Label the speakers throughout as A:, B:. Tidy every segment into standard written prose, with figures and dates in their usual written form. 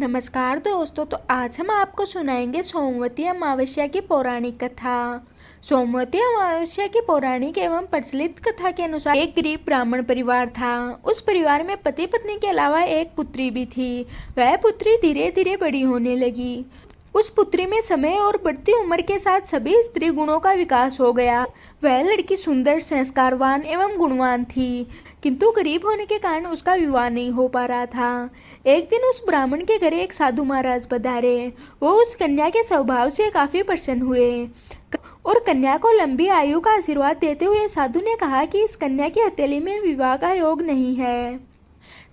A: नमस्कार दोस्तों। तो आज हम आपको सुनाएंगे सोमवती अमावस्या की पौराणिक कथा। सोमवती अमावस्या की पौराणिक एवं प्रचलित कथा के अनुसार एक गरीब ब्राह्मण परिवार था। उस परिवार में पति पत्नी के अलावा एक पुत्री भी थी। वह पुत्री धीरे धीरे बड़ी होने लगी। उस पुत्री में समय और बढ़ती उम्र के साथ सभी स्त्री गुणों का विकास हो गया। वह लड़की सुंदर, संस्कारवान एवं गुणवान थी, किंतु गरीब होने के कारण उसका विवाह नहीं हो पा रहा था। एक दिन उस ब्राह्मण के घर एक साधु महाराज पधारे। वो उस कन्या के स्वभाव से काफी प्रसन्न हुए और कन्या को लंबी आयु का आशीर्वाद देते हुए साधु ने कहा कि इस कन्या की हथेली में विवाह का योग नहीं है।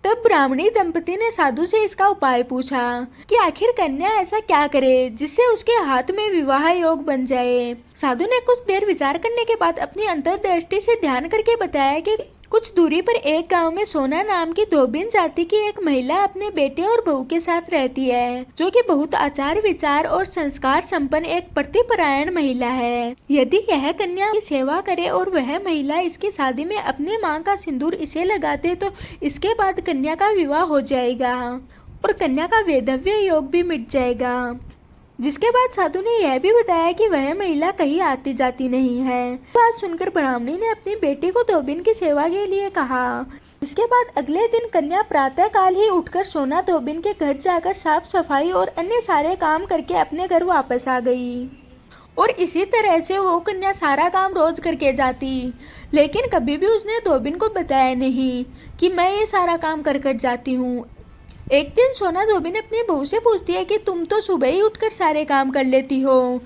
A: तब ब्राह्मणी दंपति ने साधु से इसका उपाय पूछा कि आखिर कन्या ऐसा क्या करे जिससे उसके हाथ में विवाह योग बन जाए। साधु ने कुछ देर विचार करने के बाद अपनी अंतर्दृष्टि से ध्यान करके बताया कि कुछ दूरी पर एक गांव में सोना नाम की धोबिन जाति की एक महिला अपने बेटे और बहू के साथ रहती है, जो कि बहुत आचार विचार और संस्कार संपन्न एक प्रतिपरायण महिला है। यदि यह कन्या की सेवा करे और वह महिला इसकी शादी में अपने मांग का सिंदूर इसे लगाते तो इसके बाद कन्या का विवाह हो जाएगा और कन्या का वैधव्य योग भी मिट जाएगा। जिसके बाद साधु ने यह भी बताया कि वह महिला कहीं आती जाती नहीं है। बात सुनकर ब्राह्मणी ने अपनी बेटी को धोबिन की सेवा के लिए कहा। जिसके बाद अगले दिन कन्या प्रातः काल ही उठकर सोना धोबिन के घर जाकर साफ सफाई और अन्य सारे काम करके अपने घर वापस आ गई। और इसी तरह से वो कन्या सारा काम रोज करके जाती, लेकिन कभी भी उसने धोबिन को बताया नहीं कि मैं ये सारा काम कर कर जाती हूँ। एक दिन सोना धोबिन अपनी बहू से पूछती है कि तुम तो सुबह ही उठकर सारे काम कर लेती हो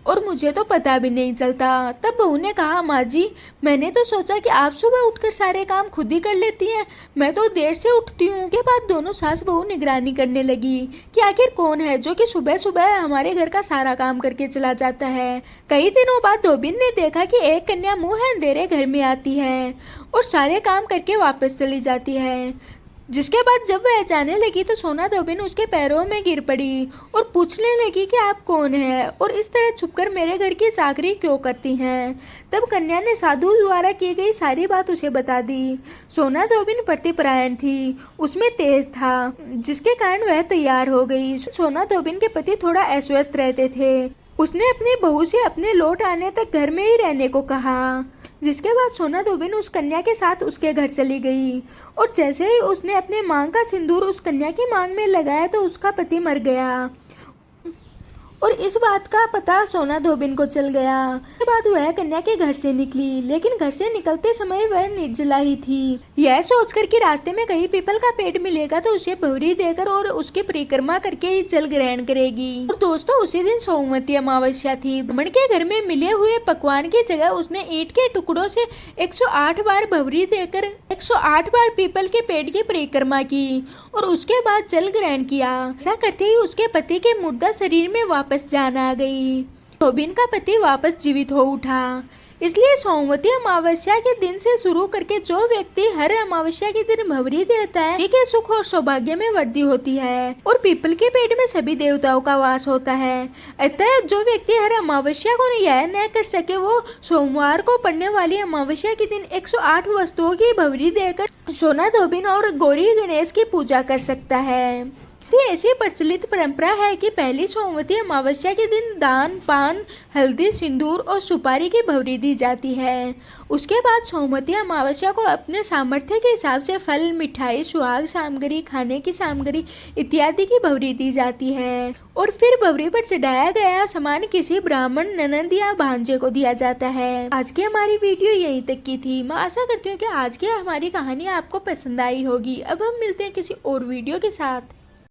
A: और मुझे तो पता भी नहीं चलता। तब बहू ने कहा, माँ जी, मैंने तो सोचा कि आप सुबह उठकर सारे काम खुद ही कर लेती हैं, मैं तो देर से उठती हूँ। के बाद दोनों सास बहू निगरानी करने लगी कि आखिर कौन है जो कि सुबह सुबह हमारे घर का सारा काम करके चला जाता है। कई दिनों बाद धोबिन ने देखा कि एक कन्या मुँह अंधेरे घर में आती है और सारे काम करके वापस चली जाती है। जिसके बाद जब वह जाने लगी तो सोना धोबिन उसके पैरों में गिर पड़ी और पूछने लगी कि आप कौन है और इस तरह छुपकर मेरे घर की चाकरी क्यों करती हैं। तब कन्या ने साधु द्वारा की गई सारी बात उसे बता दी। सोना धोबिन प्रतिपरायण थी, उसमें तेज था, जिसके कारण वह तैयार हो गई। सोना धोबिन के पति थोड़ा अस्वस्थ रहते थे। उसने अपनी बहू से अपने लौट आने तक घर में ही रहने को कहा। जिसके बाद सोना धोबिन उस कन्या के साथ उसके घर चली गई और जैसे ही उसने अपने मांग का सिंदूर उस कन्या की मांग में लगाया तो उसका पति मर गया और इस बात का पता सोना धोबिन को चल गया। उसके बाद वह कन्या के घर से निकली, लेकिन घर से निकलते समय वह निर्जला ही थी। यह सोचकर कि रास्ते में कहीं पीपल का पेड़ मिलेगा तो उसे भवरी देकर और उसकी परिक्रमा करके ही जल ग्रहण करेगी। और दोस्तों, उसी दिन सोमवती अमावस्या थी। ब्राह्मण के घर में मिले हुए पकवान की जगह उसने ईंट के टुकड़ों से 108 बार भवरी देकर 108 बार पीपल के पेड़ की परिक्रमा की और उसके बाद जल ग्रहण किया। ऐसा करते ही उसके पति के मुर्दा शरीर में वापस जान आ गई। धोबिन का पति वापस जीवित हो उठा। इसलिए सोमवती अमावस्या के दिन से शुरू करके जो व्यक्ति हर अमावस्या के दिन भवरी देता है, उसी के सुख और सौभाग्य में वृद्धि होती है और पीपल के पेड़ में सभी देवताओं का वास होता है। अतः जो व्यक्ति हर अमावस्या को यह न कर सके, वो सोमवार को पड़ने वाली अमावस्या के दिन 108 वस्तुओं की भवरी देकर सोना धोबिन और गौरी गणेश की पूजा कर सकता है। ऐसी प्रचलित परंपरा है कि पहली सोमवती अमावस्या के दिन दान, पान, हल्दी, सिंदूर और सुपारी की भवरी दी जाती है। उसके बाद सोमवती अमावस्या को अपने सामर्थ्य के हिसाब से फल, मिठाई, सुहाग सामग्री, खाने की सामग्री इत्यादि की भवरी दी जाती है और फिर भवरी पर चढ़ाया गया सामान किसी ब्राह्मण, ननद या भांजे को दिया जाता है। आज की हमारी वीडियो यहीं तक की थी। मैं आशा करती हूँ कि आज की हमारी कहानी आपको पसंद आई होगी। अब हम मिलते हैं किसी और वीडियो के साथ।